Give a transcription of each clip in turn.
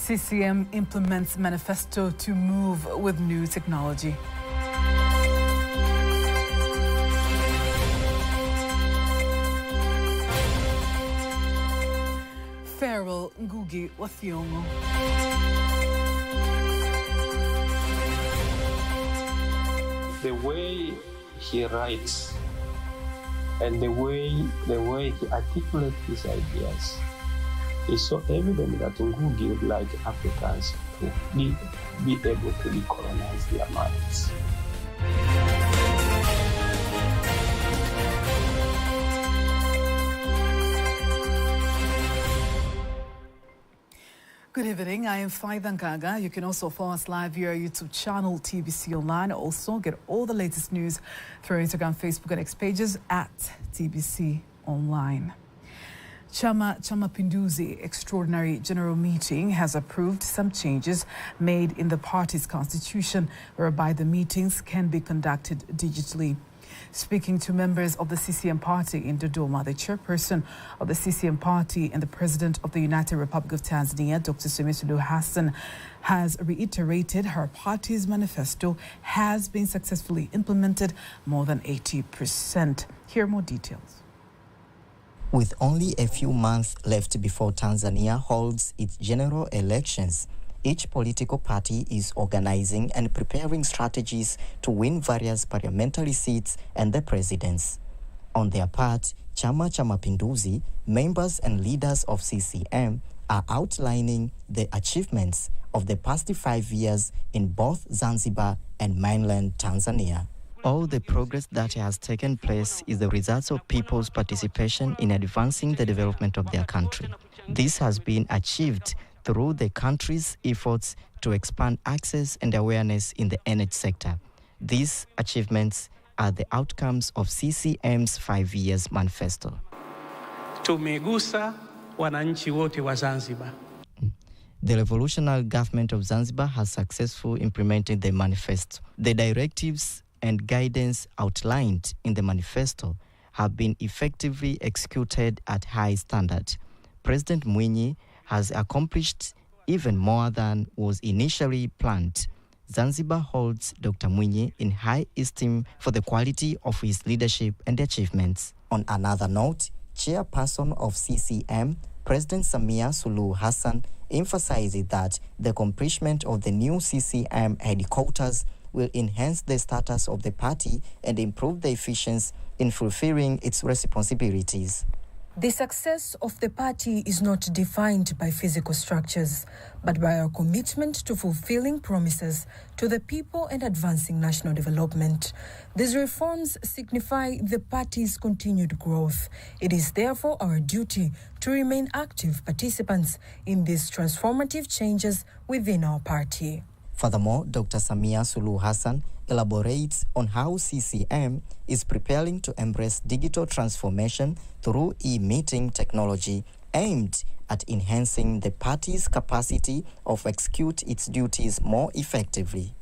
CCM implements manifesto to move with new technology. Feral Gogi wa Wongo. The way he writes and the way he articulates his ideas is so evident that Gogi would like Africans to be able to decolonize their minds. Good evening, I am Faida Nkaga. You can also follow us live via our YouTube channel, TBC Online. Also, get all the latest news through our Instagram, Facebook, and X pages at TBC Online. Chama cha Mapinduzi Extraordinary General Meeting has approved some changes made in the party's constitution, whereby the meetings can be conducted digitally. Speaking to members of the CCM party in Dodoma, the chairperson of the CCM party and the president of the United Republic of Tanzania, Dr. Samia Suluhu Hassan, has reiterated her party's manifesto has been successfully implemented more than 80%. Here are more details. With only a few months left before Tanzania holds its general elections, each political party is organizing and preparing strategies to win various parliamentary seats and the presidents. On their part, Chama cha Mapinduzi, members and leaders of CCM are outlining the achievements of the past 5 years in both Zanzibar and mainland Tanzania. All the progress that has taken place is the result of people's participation in advancing the development of their country. This has been achieved through the country's efforts to expand access and awareness in the energy sector. These achievements are the outcomes of CCM's 5 years manifesto. Tumegusa wananchi wote wa Zanzibar. The revolutionary government of Zanzibar has successfully implemented the manifesto. The directives and guidance outlined in the manifesto have been effectively executed at high standard. President Mwinyi has accomplished even more than was initially planned. Zanzibar holds Dr. Mwinyi in high esteem for the quality of his leadership and achievements. On another note, chairperson of CCM, President Samia Suluhu Hassan, emphasizes that the accomplishment of the new CCM headquarters will enhance the status of the party and improve the efficiency in fulfilling its responsibilities. The success of the party is not defined by physical structures, but by our commitment to fulfilling promises to the people and advancing national development. These reforms signify the party's continued growth. It is therefore our duty to remain active participants in these transformative changes within our party. Furthermore, Dr. Samia Suluhu Hassan elaborates on how CCM is preparing to embrace digital transformation through e-meeting technology aimed at enhancing the party's capacity of execute its duties more effectively.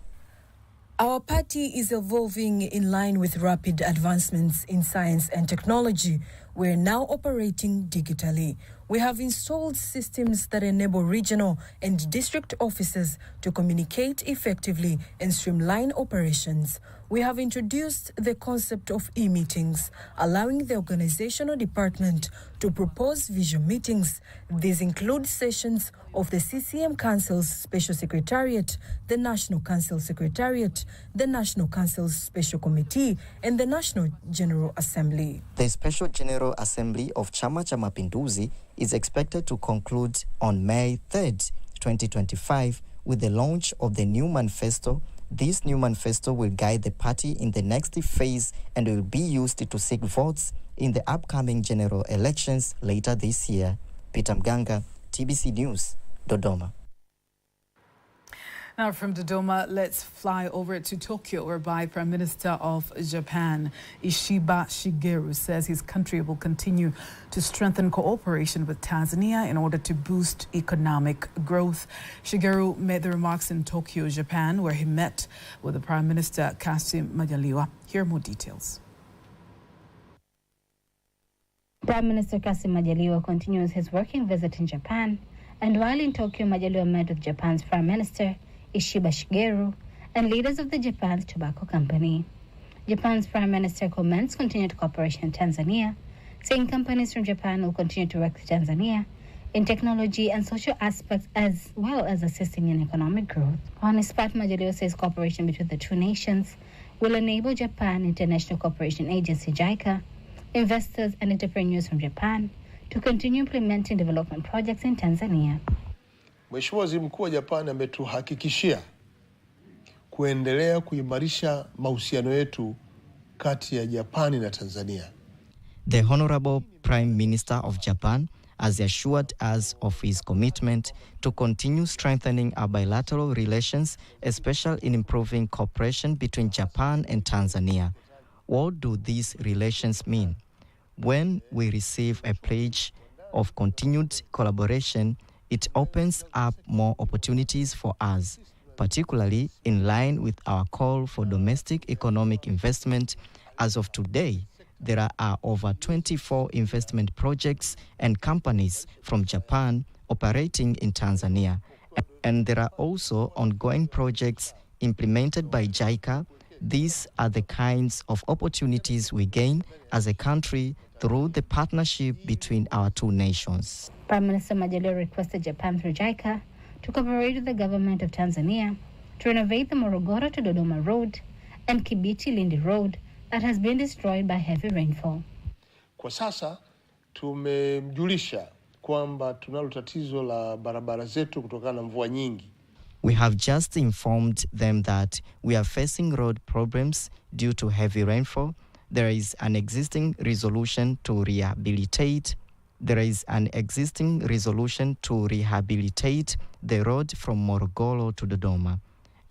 Our party is evolving in line with rapid advancements in science and technology. We're now operating digitally. We have installed systems that enable regional and district offices to communicate effectively and streamline operations. We have introduced the concept of e-meetings, allowing the organizational department to propose visual meetings. These include sessions of the CCM Council's Special Secretariat, the National Council Secretariat, the National Council's Special Committee, and the National General Assembly. The Special General Assembly of Chama cha Mapinduzi is expected to conclude on May 3rd, 2025, with the launch of the new manifesto. This new manifesto will guide the party in the next phase and will be used to seek votes in the upcoming general elections later this year. Peter Mganga, TBC News, Dodoma. Now from Dodoma, let's fly over to Tokyo, whereby Prime Minister of Japan, Ishiba Shigeru, says his country will continue to strengthen cooperation with Tanzania in order to boost economic growth. Shigeru made the remarks in Tokyo, Japan, where he met with the Prime Minister Kassim Majaliwa. Here are more details. Prime Minister Kassim Majaliwa continues his working visit in Japan And while in Tokyo, Majaliwa met with Japan's Prime Minister, Ishiba Shigeru, and leaders of the Japan's Tobacco Company. Japan's Prime Minister commends continued cooperation in Tanzania, saying companies from Japan will continue to work with Tanzania in technology and social aspects as well as assisting in economic growth. On his part, Majaliwa says cooperation between the two nations will enable Japan International Cooperation Agency, JICA, investors and entrepreneurs from Japan to continue implementing development projects in Tanzania. Mheshimiwa Waziri Mkuu wa Japan ametuhakikishia kuendelea kuimarisha mahusiano yetu kati ya Japani na Tanzania. The Honorable Prime Minister of Japan has assured us of his commitment to continue strengthening our bilateral relations, especially in improving cooperation between Japan and Tanzania. What do these relations mean? When we receive a pledge of continued collaboration, it opens up more opportunities for us, particularly in line with our call for domestic economic investment. As of today, there are over 24 investment projects and companies from Japan operating in Tanzania. And there are also ongoing projects implemented by JICA. These are the kinds of opportunities we gain as a country through the partnership between our two nations. Prime Minister Majaliwa requested Japan through JICA to cooperate with the government of Tanzania to renovate the Morogoro to Dodoma Road and Kibiti Lindi Road that has been destroyed by heavy rainfall. Kwa sasa tumemjulisha kwamba tunalo tatizo la barabara zetu kutokana na mvua nyingi. We have just informed them that we are facing road problems due to heavy rainfall. There is an existing resolution to rehabilitate the road from Morogoro to Dodoma.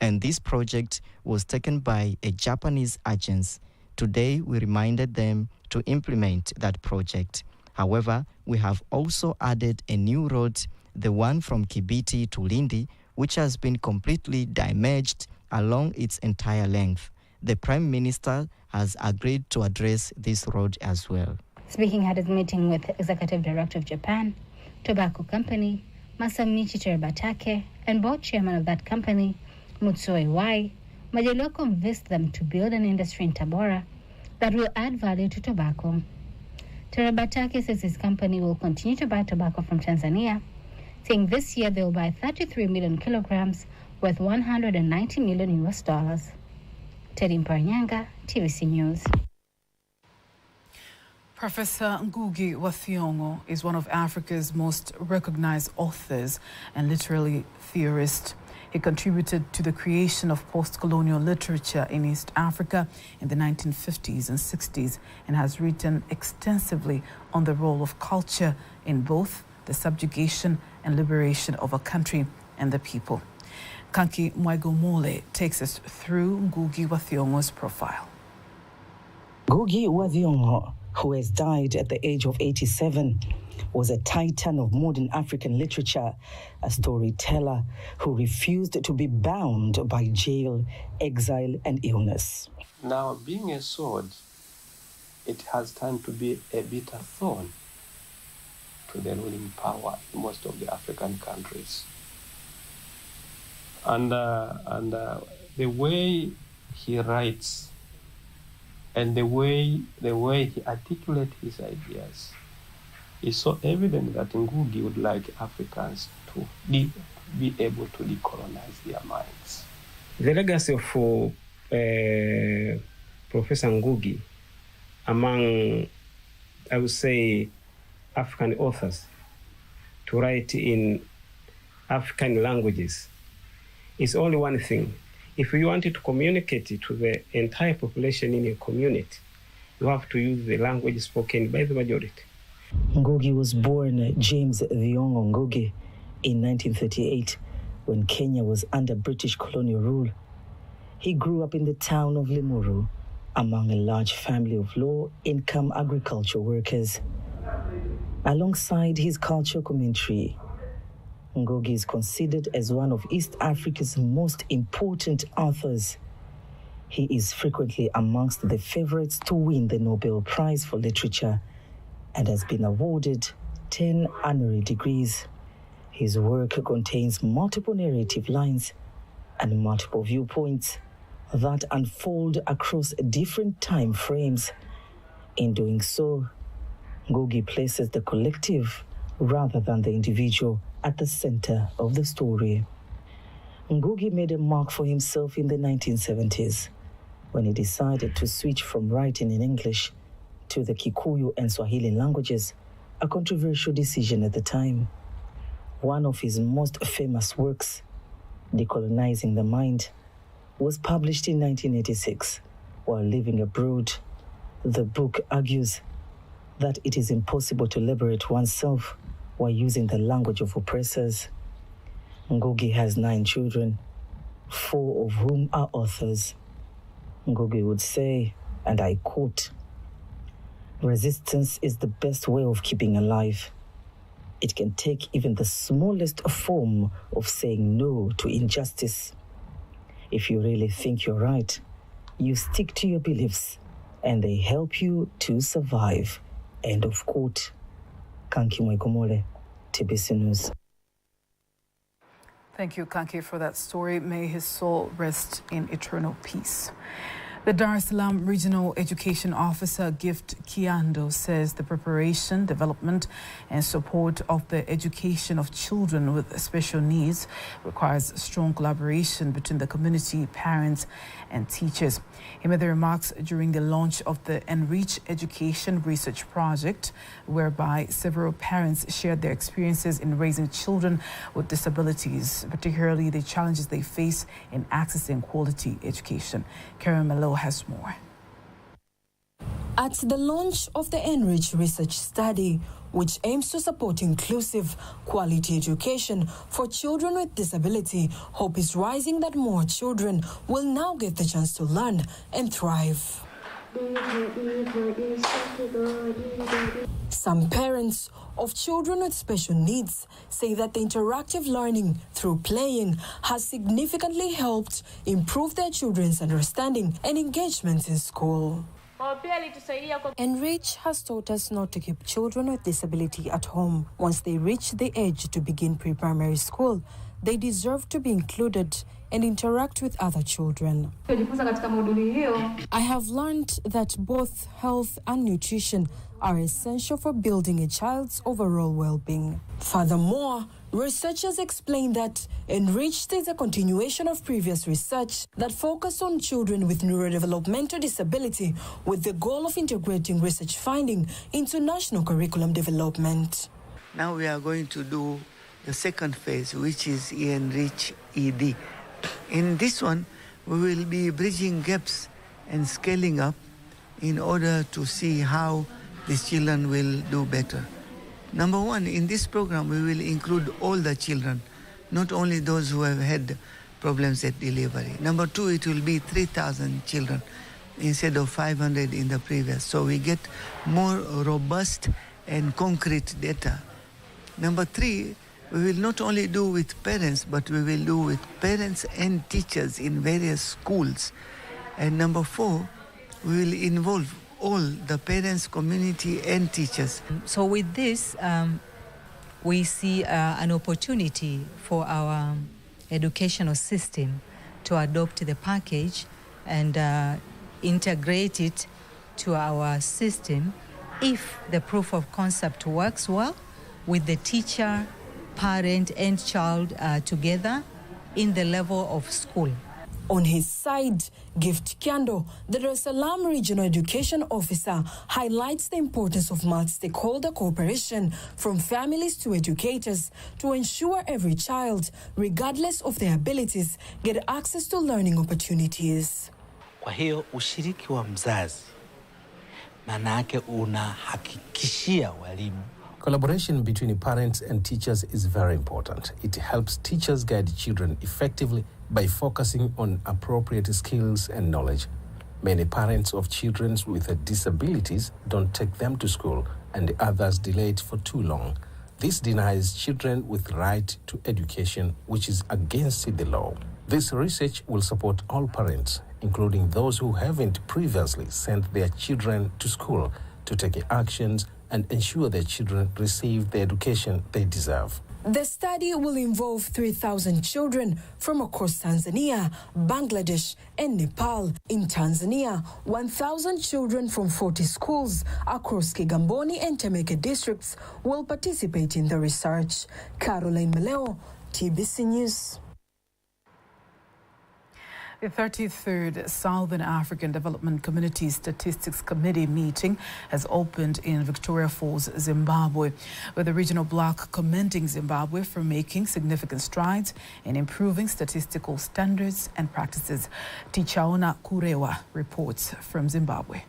And this project was taken by a Japanese agency. Today, we reminded them to implement that project. However, we have also added a new road, the one from Kibiti to Lindi, which has been completely damaged along its entire length. The Prime Minister has agreed to address this road as well. Speaking at his meeting with Executive Director of Japan Tobacco Company, Masamichi Terabatake, and board chairman of that company, Mutsuo Iwai, Majaliwa convinced them to build an industry in Tabora that will add value to tobacco. Terabatake says his company will continue to buy tobacco from Tanzania, saying this year they will buy 33 million kilograms worth $190 million. Teddy Mpanyanga, TVC News. Professor Gogi wa Thiong'o is one of Africa's most recognized authors and literary theorists. He contributed to the creation of post-colonial literature in East Africa in the 1950s and 60s and has written extensively on the role of culture in both the subjugation and liberation of a country and the people. Kanki Mwaigomole takes us through Gogi wa Thiong'o's profile. Gogi wa Thiong'o, who has died at the age of 87, was a titan of modern African literature, a storyteller who refused to be bound by jail, exile, and illness. Now, being a sword, it has turned to be a bitter thorn to the ruling power in most of the African countries. And the way he writes and the way he articulates his ideas is so evident that Ngugi would like Africans to be able to decolonize their minds. The legacy of Professor Ngugi among, I would say, African authors to write in African languages is only one thing. If you wanted to communicate it to the entire population in your community, you have to use the language spoken by the majority. Ngugi was born James Thiong'o Ngugi in 1938 when Kenya was under British colonial rule. He grew up in the town of Limuru among a large family of low-income agriculture workers. Alongside his cultural commentary, Ngugi is considered as one of East Africa's most important authors. He is frequently amongst the favorites to win the Nobel Prize for Literature and has been awarded 10 honorary degrees. His work contains multiple narrative lines and multiple viewpoints that unfold across different time frames. In doing so, Gogi places the collective rather than the individual at the center of the story. Gogi made a mark for himself in the 1970s when he decided to switch from writing in English to the Kikuyu and Swahili languages, a controversial decision at the time. One of his most famous works, Decolonizing the Mind, was published in 1986. While living abroad, the book argues that it is impossible to liberate oneself while using the language of oppressors. Gogi has 9 children, 4 of whom are authors. Gogi would say, and I quote, "Resistance is the best way of keeping alive. It can take even the smallest form of saying no to injustice. If you really think you're right, you stick to your beliefs, and they help you to survive." End of quote. Kanki Mwaikomole, TBC News. Thank you, Kanki, for that story. May his soul rest in eternal peace. The Dar es Salaam Regional Education Officer, Gift Kiando, says the preparation, development and support of the education of children with special needs requires strong collaboration between the community, parents and teachers. He made the remarks during the launch of the Enrich Education Research Project, whereby several parents shared their experiences in raising children with disabilities, particularly the challenges they face in accessing quality education. Karen Malo has more. At the launch of the Enrich research study, which aims to support inclusive, quality education for children with disability, hope is rising that more children will now get the chance to learn and thrive. Some parents of children with special needs say that the interactive learning through playing has significantly helped improve their children's understanding and engagement in school. Enrich has taught us not to keep children with disability at home. Once they reach the age to begin pre-primary school, they deserve to be included and interact with other children. I have learned that both health and nutrition are essential for building a child's overall well-being. Furthermore, researchers explain that Enriched is a continuation of previous research that focused on children with neurodevelopmental disability with the goal of integrating research finding into national curriculum development. Now we are going to do the second phase, which is Enrich ED. In this one, we will be bridging gaps and scaling up in order to see how the children will do better. Number one, in this program, we will include all the children, not only those who have had problems at delivery. Number two, it will be 3,000 children instead of 500 in the previous. So we get more robust and concrete data. Number three, we will not only do with parents, but we will do with parents and teachers in various schools. And number four, we will involve all the parents, community, and teachers. So with this, we see an opportunity for our educational system to adopt the package and integrate it to our system if the proof of concept works well with the teacher, parent, and child together in the level of school. On his side, Gift Kiando, the Dar es Salaam Regional Education Officer, highlights the importance of multi-stakeholder cooperation from families to educators to ensure every child, regardless of their abilities, get access to learning opportunities. Kwa hiyo ushiriki wa mzazi maana yake unahakikishia walimu. Collaboration between parents and teachers is very important. It helps teachers guide children effectively by focusing on appropriate skills and knowledge. Many parents of children with disabilities don't take them to school, and others delay it for too long. This denies children with right to education, which is against the law. This research will support all parents, including those who haven't previously sent their children to school, to take actions and ensure their children receive the education they deserve. The study will involve 3,000 children from across Tanzania, Bangladesh, and Nepal. In Tanzania, 1,000 children from 40 schools across Kigamboni and Temeke districts will participate in the research. Caroline Meleo, TBC News. The 33rd Southern African Development Community Statistics Committee meeting has opened in Victoria Falls, Zimbabwe, with the regional bloc commending Zimbabwe for making significant strides in improving statistical standards and practices. Tichaona Kurewa reports from Zimbabwe.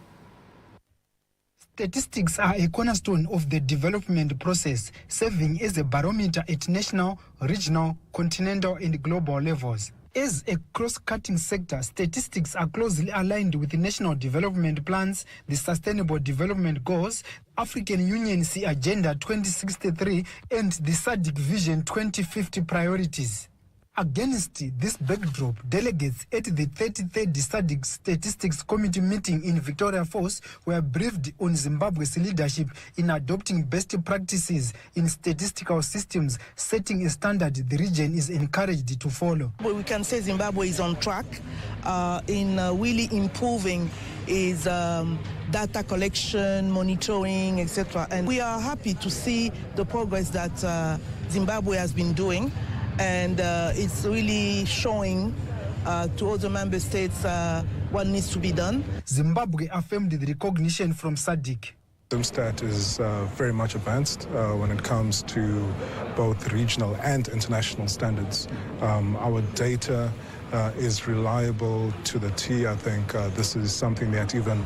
Statistics are a cornerstone of the development process, serving as a barometer at national, regional, continental, and global levels. As a cross-cutting sector, statistics are closely aligned with the national development plans, the Sustainable Development Goals, African Union Agenda 2063, and the SADC Vision 2050 priorities. Against this backdrop, delegates at the 33rd SADC Statistics Committee meeting in Victoria Falls were briefed on Zimbabwe's leadership in adopting best practices in statistical systems, setting a standard the region is encouraged to follow. We can say Zimbabwe is on track in really improving its data collection, monitoring, etc. And we are happy to see the progress that Zimbabwe has been doing. And it's really showing to other member states what needs to be done. Zimbabwe affirmed the recognition from SADC. ZimStat is very much advanced when it comes to both regional and international standards. Our data is reliable to the T. I think this is something that even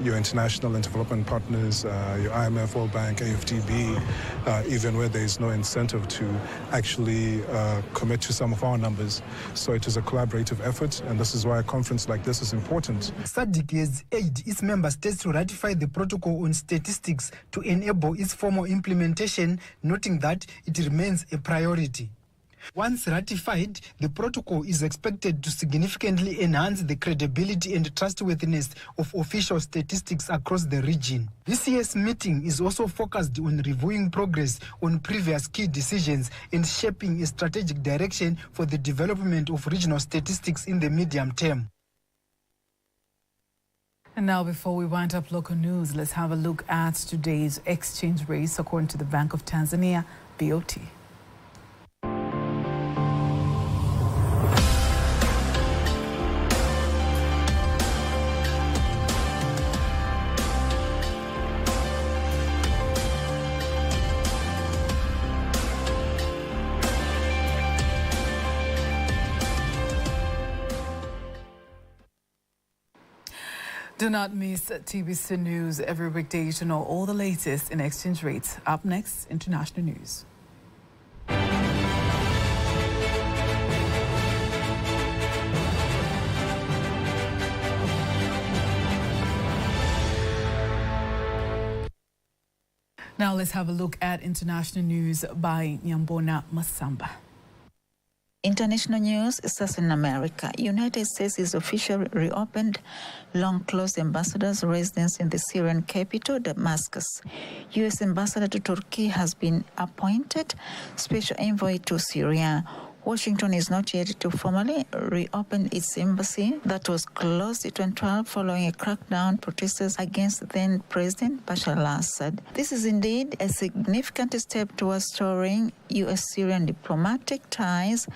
your international and development partners, your IMF, World Bank, AFDB, even where there is no incentive to actually commit to some of our numbers. So it is a collaborative effort, and this is why a conference like this is important. SADC has urged its member states to ratify the protocol on statistics to enable its formal implementation, noting that it remains a priority. Once ratified, the protocol is expected to significantly enhance the credibility and trustworthiness of official statistics across the region. This year's meeting is also focused on reviewing progress on previous key decisions and shaping a strategic direction for the development of regional statistics in the medium term. And now, before we wind up local news, let's have a look at today's exchange rates according to the Bank of Tanzania, BOT. Do not miss TBC News every weekday to know all the latest in exchange rates. Up next, international news. Now let's have a look at international news by Nyambona Masamba. International news starts in America. United States is officially reopened long-closed ambassador's residence in the Syrian capital, Damascus. U.S. ambassador to Turkey has been appointed special envoy to Syria. Washington is not yet to formally reopen its embassy that was closed in 2012 following a crackdown protesters against then-President Bashar al-Assad. This is indeed a significant step towards restoring U.S.-Syrian diplomatic ties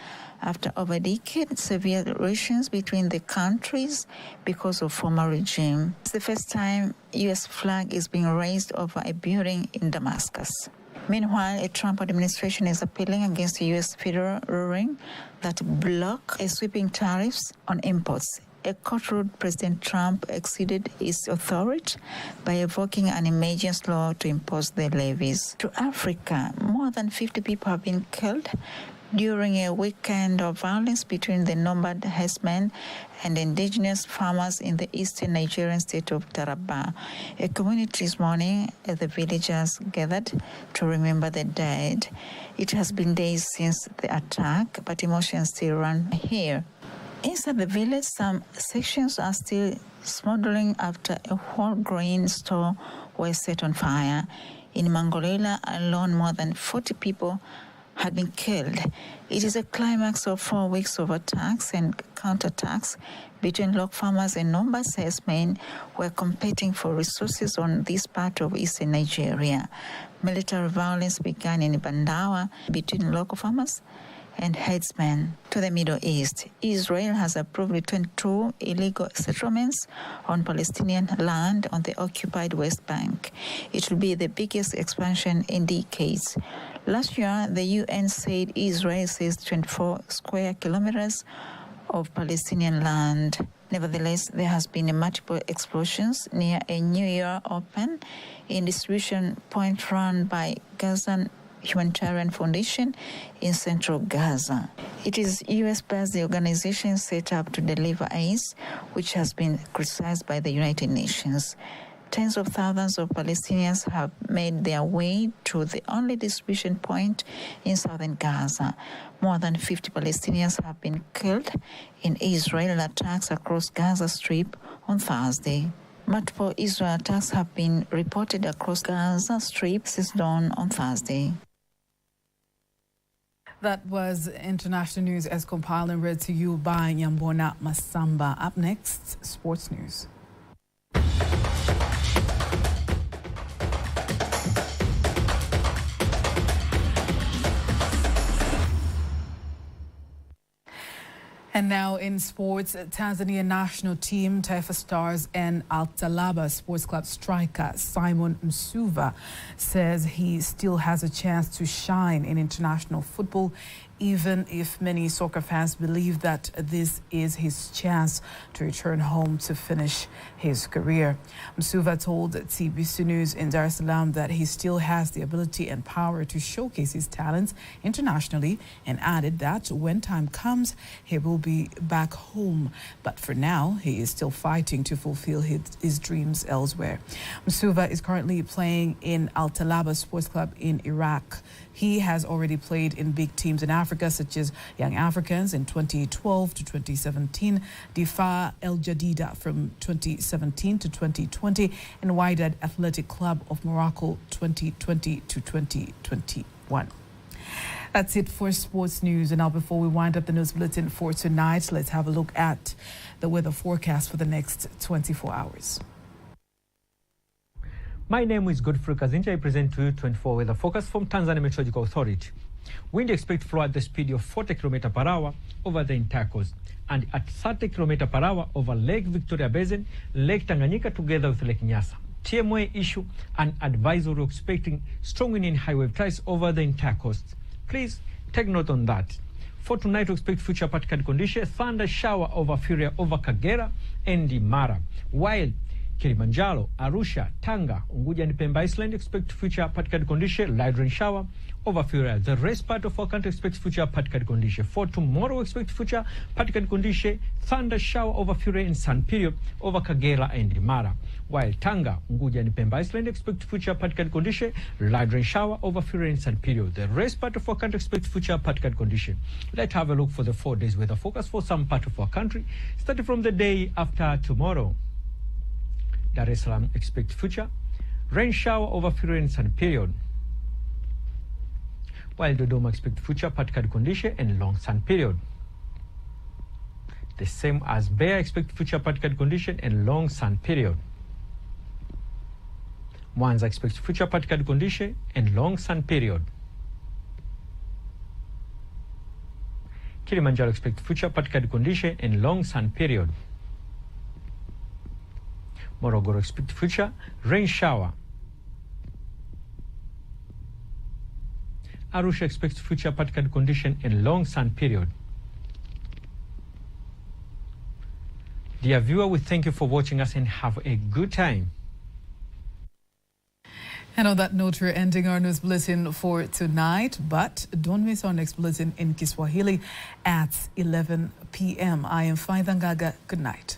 after over a decade severe relations between the countries because of former regime. It's the first time U.S. flag is being raised over a building in Damascus. Meanwhile, a Trump administration is appealing against the U.S. federal ruling that block sweeping tariffs on imports. A court ruled President Trump exceeded his authority by evoking an emergency law to impose the levies. To Africa, more than 50 people have been killed during a weekend of violence between the nomad herdsmen and indigenous farmers in the eastern Nigerian state of Taraba. A community this morning, the villagers gathered to remember the dead. It has been days since the attack, but emotions still run here. Inside the village, some sections are still smoldering after a whole grain store was set on fire. In Mangolila alone, more than 40 people had been killed. It is a climax of 4 weeks of attacks and counterattacks between local farmers and non-Basque herdsmen who were competing for resources on this part of eastern Nigeria. Military violence began in Bandawa between local farmers and herdsmen. To the Middle East, Israel has approved 22 illegal settlements on Palestinian land on the occupied West Bank. It will be the biggest expansion in decades. Last year, the UN said Israel seized 24 square kilometers of Palestinian land. Nevertheless, there has been multiple explosions near a New Year open in distribution point run by Gazan Humanitarian Foundation in central Gaza. It is US-based organization set up to deliver aid, which has been criticized by the United Nations. Tens of thousands of Palestinians have made their way to the only distribution point in southern Gaza. More than 50 Palestinians have been killed in Israeli attacks across Gaza Strip on Thursday. Multiple Israel attacks have been reported across Gaza Strip since dawn on Thursday. That was international news as compiled and read to you by Nyambona Masamba. Up next, sports news. And now in sports, Tanzania national team, Taifa Stars and Altalaba Sports Club striker Simon Msuva says he still has a chance to shine in international football, even if many soccer fans believe that this is his chance to return home to finish his career. Msuva told TBC News in Dar es Salaam that he still has the ability and power to showcase his talents internationally, and added that when time comes, he will be back home. But for now, he is still fighting to fulfill his dreams elsewhere. Msuva is currently playing in Altalaba Sports Club in Iraq. He has already played in big teams in Africa, such as Young Africans in 2012 to 2017, Difa El Jadida from 2017 to 2020, and Wydad Athletic Club of Morocco 2020 to 2021. That's it for sports news. And now, before we wind up the news bulletin for tonight, let's have a look at the weather forecast for the next 24 hours. My name is Godfrey Kazinja. I present to you 24 weather forecast from Tanzania Meteorological Authority. Wind expected to flow at the speed of 40 km per hour over the entire coast, and at 30 km per hour over Lake Victoria Basin, Lake Tanganyika together with Lake Nyasa. TMA issue an advisory expecting strong wind and high wave tides over the entire coast. Please take note on that. For tonight, we expect future particle condition, thunder shower over Furia over Kagera and Imara, while Kilimanjaro, Arusha, Tanga, Unguja and Pemba Island expect future particle condition, light rain shower over Furia. The rest part of our country expects future particle condition. For tomorrow, we expect future particle condition, thunder shower over Furia in sun period over Kagera and Imara, while Tanga, Unguja and Pemba Island expect future particle condition, light rain shower over Furia in sun period. The rest part of our country expects future particle condition. Let's have a look for the 4 days weather forecast for some part of our country, starting from the day after tomorrow. Dar es Salaam expect future rain shower over Furia in sun period, while Dodoma expect future particle condition and long sun period. The same as Beira expect future particle condition and long sun period. Mwanza expect future particle condition and long sun period. Kilimanjaro expect future particle condition and long sun period. Morogoro expect future rain shower. Arusha expects future particle condition and long sun period. Dear viewer, we thank you for watching us and have a good time. And on that note, we're ending our news bulletin for tonight, but don't miss our next bulletin in Kiswahili at 11 p.m. I am Faitha Ngaga. Good night.